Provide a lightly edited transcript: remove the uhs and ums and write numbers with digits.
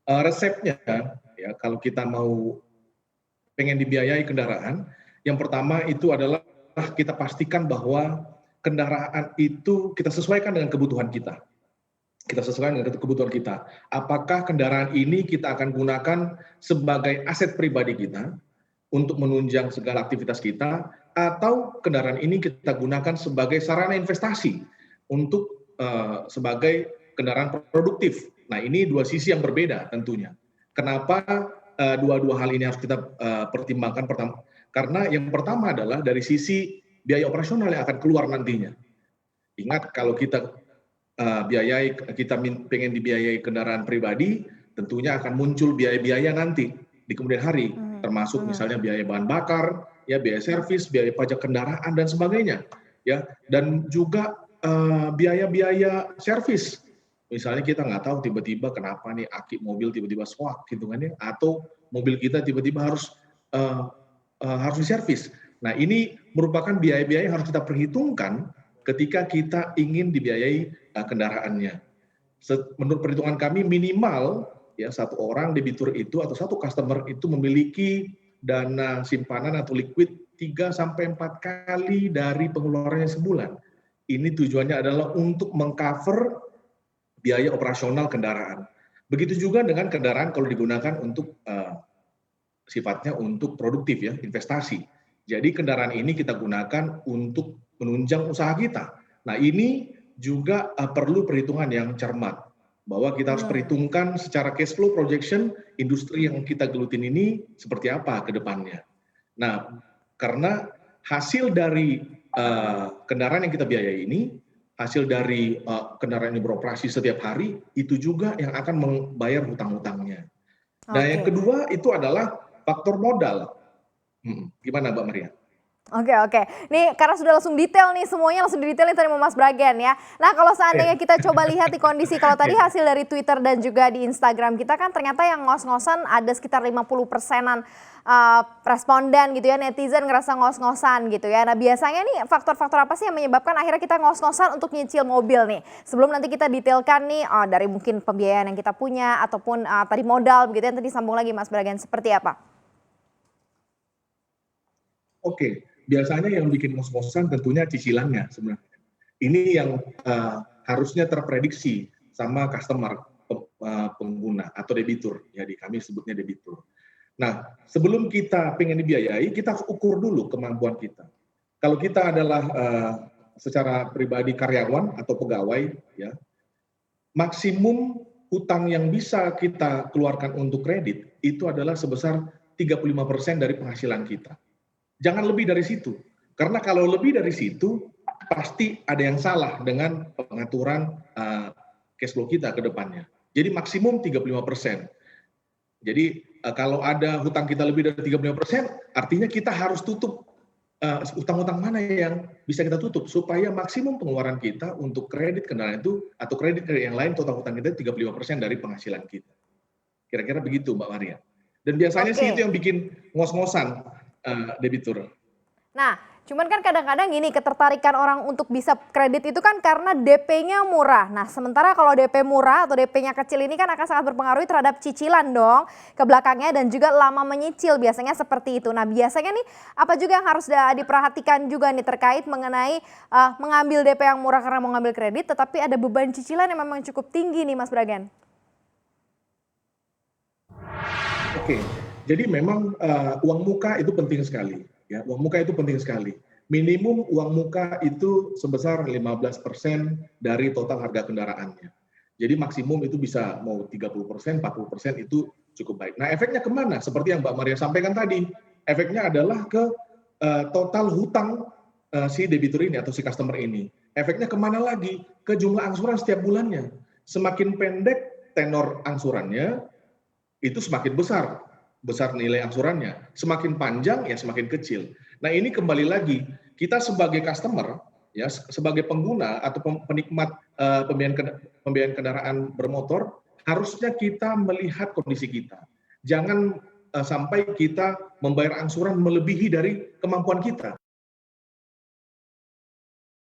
Resepnya ya kalau kita mau pengen dibiayai kendaraan, yang pertama itu adalah kita pastikan bahwa kendaraan itu kita sesuaikan dengan kebutuhan kita. Kita sesuaikan dengan kebutuhan kita. Apakah kendaraan ini kita akan gunakan sebagai aset pribadi kita untuk menunjang segala aktivitas kita, atau kendaraan ini kita gunakan sebagai sarana investasi untuk sebagai kendaraan produktif. Nah, ini dua sisi yang berbeda tentunya. Kenapa dua hal ini harus kita pertimbangkan? Pertama, karena yang pertama adalah dari sisi biaya operasional yang akan keluar nantinya. Ingat, kalau kita pengen dibiayai kendaraan pribadi, tentunya akan muncul biaya-biaya nanti di kemudian hari, termasuk misalnya biaya bahan bakar, ya biaya servis, biaya pajak kendaraan dan sebagainya, ya, dan juga biaya-biaya servis. Misalnya kita nggak tahu tiba-tiba kenapa nih aki mobil tiba-tiba swak gitu kan ya, atau mobil kita tiba-tiba harus diservis. Nah, ini merupakan biaya-biaya yang harus kita perhitungkan ketika kita ingin dibiayai kendaraannya. Menurut perhitungan kami minimal ya satu orang debitur itu atau satu customer itu memiliki dana simpanan atau liquid 3 sampai 4 kali dari pengeluarannya sebulan. Ini tujuannya adalah untuk mengcover biaya operasional kendaraan. Begitu juga dengan kendaraan kalau digunakan untuk sifatnya untuk produktif ya, investasi. Jadi kendaraan ini kita gunakan untuk menunjang usaha kita. Nah, ini juga perlu perhitungan yang cermat, bahwa kita harus perhitungkan secara cash flow projection industri yang kita gelutin ini seperti apa ke depannya. Nah, karena hasil dari kendaraan yang kita biayai ini, hasil dari kendaraan yang beroperasi setiap hari, itu juga yang akan membayar hutang-hutangnya. Nah, yang kedua itu adalah faktor modal. Gimana Mbak Maria? Oke. Nih karena sudah langsung detail nih, semuanya langsung didetailin tadi sama Mas Bragen ya. Nah, kalau seandainya kita coba lihat di kondisi, kalau tadi hasil dari Twitter dan juga di Instagram kita kan ternyata yang ngos-ngosan ada sekitar 50%-an responden gitu ya, netizen ngerasa ngos-ngosan gitu ya. Nah, biasanya nih faktor-faktor apa sih yang menyebabkan akhirnya kita ngos-ngosan untuk nyicil mobil nih? Sebelum nanti kita detailkan nih dari mungkin pembiayaan yang kita punya ataupun tadi modal begitu, yang tadi sambung lagi Mas Bragen, seperti apa? Oke, biasanya yang bikin ngos-ngosan tentunya cicilannya sebenarnya. Ini yang harusnya terprediksi sama customer, pengguna atau debitur, ya di kami sebutnya debitur. Nah, sebelum kita pengen dibiayai, kita ukur dulu kemampuan kita. Kalau kita adalah secara pribadi karyawan atau pegawai, ya, maksimum hutang yang bisa kita keluarkan untuk kredit itu adalah sebesar 35% dari penghasilan kita. Jangan lebih dari situ, karena kalau lebih dari situ pasti ada yang salah dengan pengaturan cash flow kita ke depannya. Jadi maksimum 35%. Jadi kalau ada hutang kita lebih dari 35%, artinya kita harus tutup hutang-hutang mana yang bisa kita tutup supaya maksimum pengeluaran kita untuk kredit kendaraan itu atau kredit yang lain, total hutang kita 35% dari penghasilan kita. Kira-kira begitu Mbak Maria. Dan biasanya sih itu yang bikin ngos-ngosan debitur. Nah, cuman kan kadang-kadang gini, ketertarikan orang untuk bisa kredit itu kan karena DP-nya murah. Nah, sementara kalau DP murah atau DP-nya kecil ini kan akan sangat berpengaruh terhadap cicilan dong ke belakangnya dan juga lama menyicil, biasanya seperti itu. Nah, biasanya nih apa juga yang harus diperhatikan juga nih terkait mengenai mengambil DP yang murah karena mau ngambil kredit, tetapi ada beban cicilan yang memang cukup tinggi nih Mas Bragen. Oke, jadi memang uang muka itu penting sekali. Ya, uang muka itu penting sekali. Minimum uang muka itu sebesar 15% dari total harga kendaraannya. Jadi maksimum itu bisa mau 30%, 40% itu cukup baik. Nah, efeknya kemana? Seperti yang Mbak Maria sampaikan tadi, efeknya adalah ke total hutang si debitur ini atau si customer ini. Efeknya kemana lagi? Ke jumlah angsuran setiap bulannya. Semakin pendek tenor angsurannya, itu semakin besar nilai angsurannya. Semakin panjang ya semakin kecil. Nah, ini kembali lagi kita sebagai customer ya, sebagai pengguna atau penikmat pembiayaan kendaraan bermotor, harusnya kita melihat kondisi kita. Jangan sampai kita membayar angsuran melebihi dari kemampuan kita.